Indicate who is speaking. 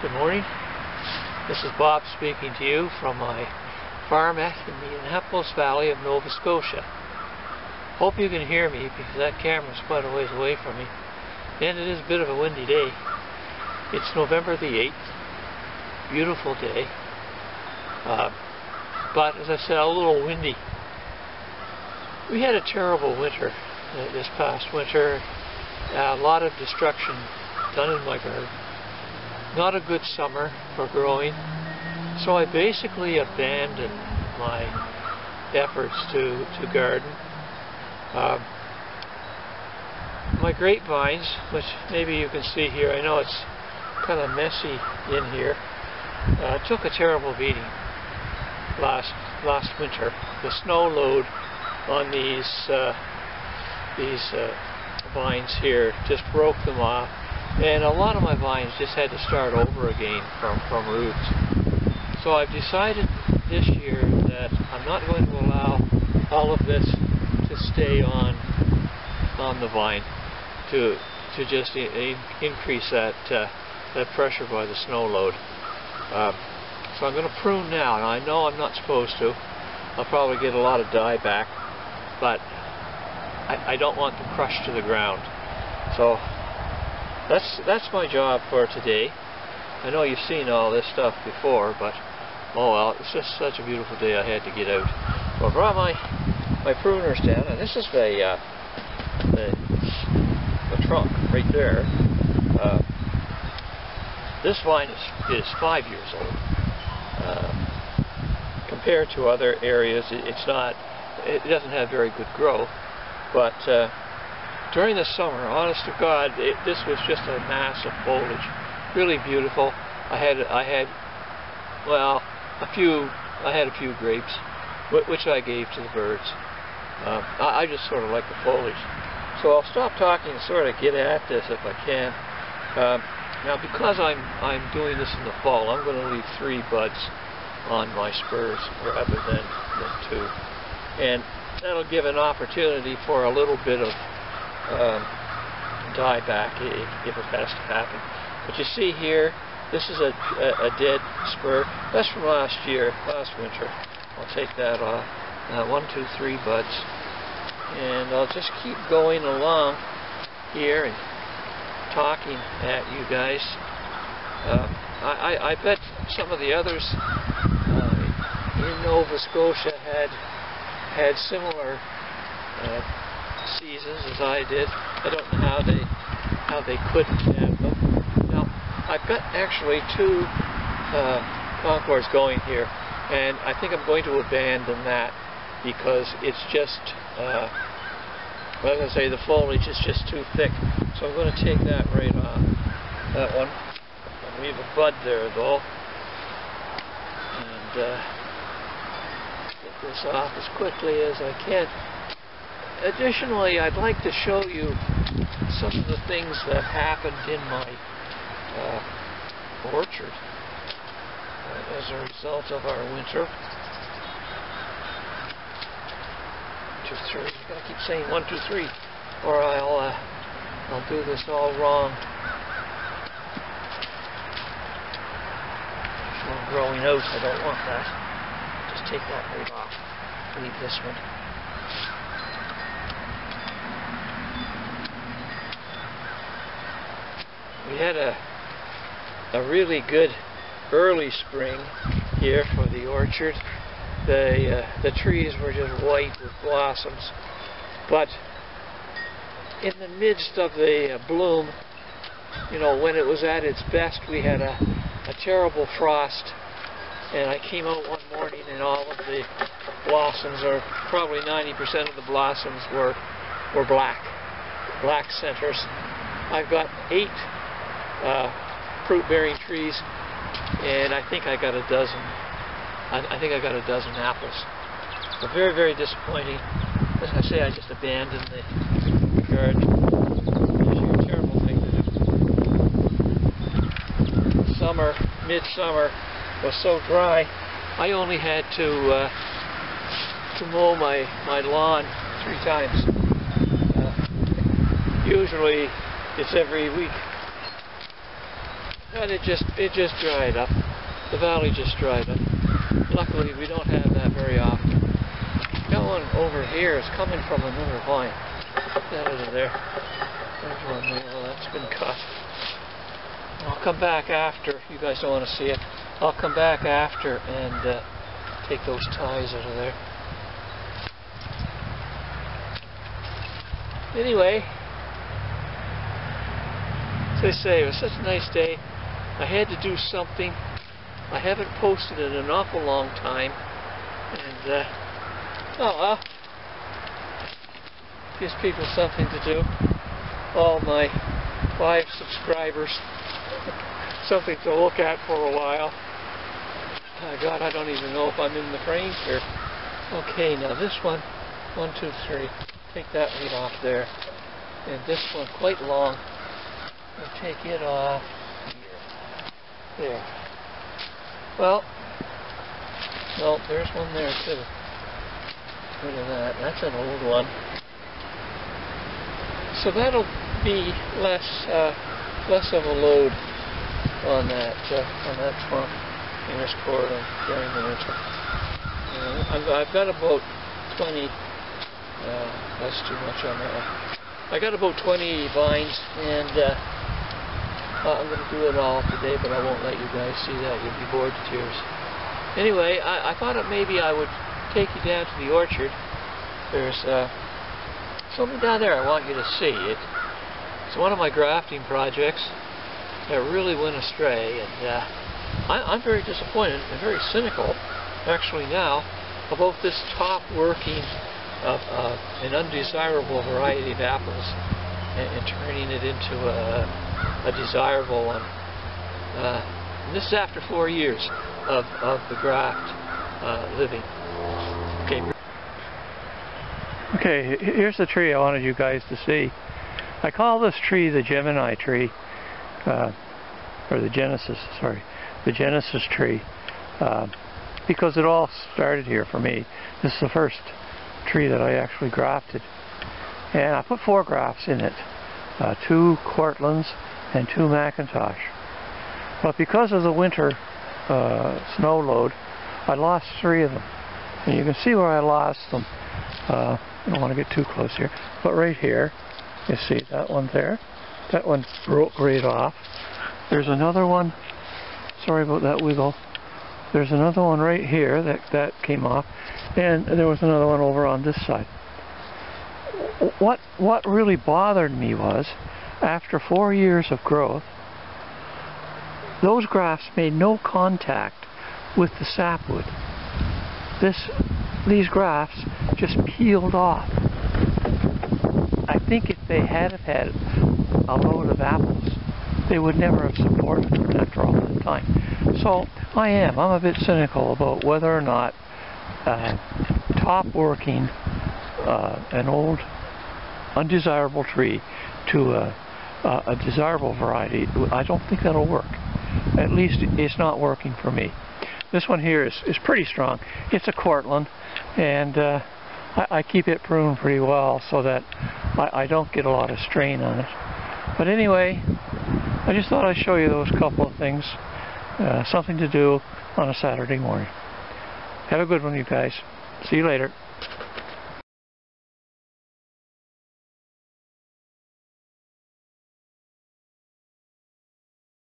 Speaker 1: Good morning. This is Bob speaking to you from my farm in the Annapolis Valley of Nova Scotia. Hope you can hear me because that camera's quite a ways away from me. And it is a bit of a windy day. It's November the 8th. Beautiful day. But as I said, a little windy. We had a terrible winter this past winter. A lot of destruction done in my garden. Not a good summer for growing, so I basically abandoned my efforts to garden. My grapevines, which maybe you can see here, I know it's kind of messy in here, took a terrible beating last winter. The snow load on these vines here just broke them off. And a lot of my vines just had to start over again from roots. So I've decided this year that I'm not going to allow all of this to stay on the vine to just increase that pressure by the snow load. So I'm going to prune now. And I know I'm not supposed to. I'll probably get a lot of dieback, but I don't want them crushed to the ground. So that's my job for today. I know you've seen all this stuff before, but oh well, it's just such a beautiful day I had to get out. So I brought my pruners down, and this is the trunk right there. This vine is 5 years old. Compared to other areas, it doesn't have very good growth, but during the summer, honest to God, this was just a mass of foliage, really beautiful. I had a few grapes, which I gave to the birds. I just sort of like the foliage. So I'll stop talking and sort of get at this if I can. Now, because I'm doing this in the fall, I'm going to leave 3 buds on my spurs rather than 2, and that'll give an opportunity for a little bit of dieback if it has to happen. But you see here, this is a dead spur. That's from last winter. I'll take that off. 1, 2, 3 buds, and I'll just keep going along here and talking at you guys. I bet some of the others in Nova Scotia had similar seasons as I did. I don't know how they couldn't have them. Now, I've got actually 2 Concords going here, and I think I'm going to abandon that because it's just, well, I was going to say the foliage is just too thick. So I'm going to take that right off. That one. I'll leave a bud there though, and get this off as quickly as I can. Additionally, I'd like to show you some of the things that happened in my orchard as a result of our winter. 1, 2, 3. I've got to keep saying 1, 2, 3, or I'll do this all wrong. There's one growing out. I don't want that. Just take that right off. Leave this one. We had a really good early spring here for the orchard. The trees were just white with blossoms, but in the midst of the bloom, you know, when it was at its best, we had a terrible frost, and I came out one morning and all of the blossoms, or probably 90% of the blossoms, were black centers. I've got 8 fruit-bearing trees, and I think I got a dozen. I think I got a dozen apples. So very, very disappointing. As I say, I just abandoned the garden. It's a terrible thing to do. Summer, midsummer, was so dry. I only had to mow my lawn 3 times. Usually it's every week. And it just dried up. The valley just dried up. Luckily, we don't have that very often. That one over here is coming from another vine. That over there. There's one there. Well, that's been cut. I'll come back after. You guys don't want to see it. I'll come back after and take those ties out of there. Anyway, as I say, it was such a nice day. I had to do something. I haven't posted in an awful long time, and oh well, gives people something to do. All my 5 subscribers, something to look at for a while. God, I don't even know if I'm in the frame here. Okay, now this one, 1, 2, 3. Take that right off there, and this one quite long. I'll take it off here. There. Well, no, there's one there too. Look at that. That's an old one. So that'll be less of a load on that trunk in this corridor during the winter. I've got about 20. That's too much on that one. I got about 20 vines, and I'm going to do it all today, but I won't let you guys see that. You'll be bored to tears. Anyway, I thought that maybe I would take you down to the orchard. There's something down there I want you to see. It's one of my grafting projects that really went astray, and I'm very disappointed and very cynical, actually now, about this top working of an undesirable variety of apples and turning it into a desirable one. And this is after 4 years of the graft living. Okay, here's the tree I wanted you guys to see. I call this tree the Gemini tree, or the Genesis tree, because it all started here for me. This is the first tree that I actually grafted, and I put 4 grafts in it, 2 Cortlands and 2 Macintosh. But because of the winter snow load, I lost 3 of them, and you can see where I lost them. I don't want to get too close here, but right here, you see that one there, that one broke right off. There's another one, sorry about that wiggle. There's another one right here that came off, and there was another one over on this side. What really bothered me was, after 4 years of growth, those grafts made no contact with the sapwood. These grafts just peeled off. I think if they had had a load of apples, they would never have supported them after all that time. So I'm a bit cynical about whether or not top working an old undesirable tree to a desirable variety. I don't think that'll work. At least it's not working for me. This one here is pretty strong. It's a Cortland, and I keep it pruned pretty well so that I don't get a lot of strain on it. But anyway, I just thought I'd show you those couple of things. Something to do on a Saturday morning. Have a good one, you guys. See you later.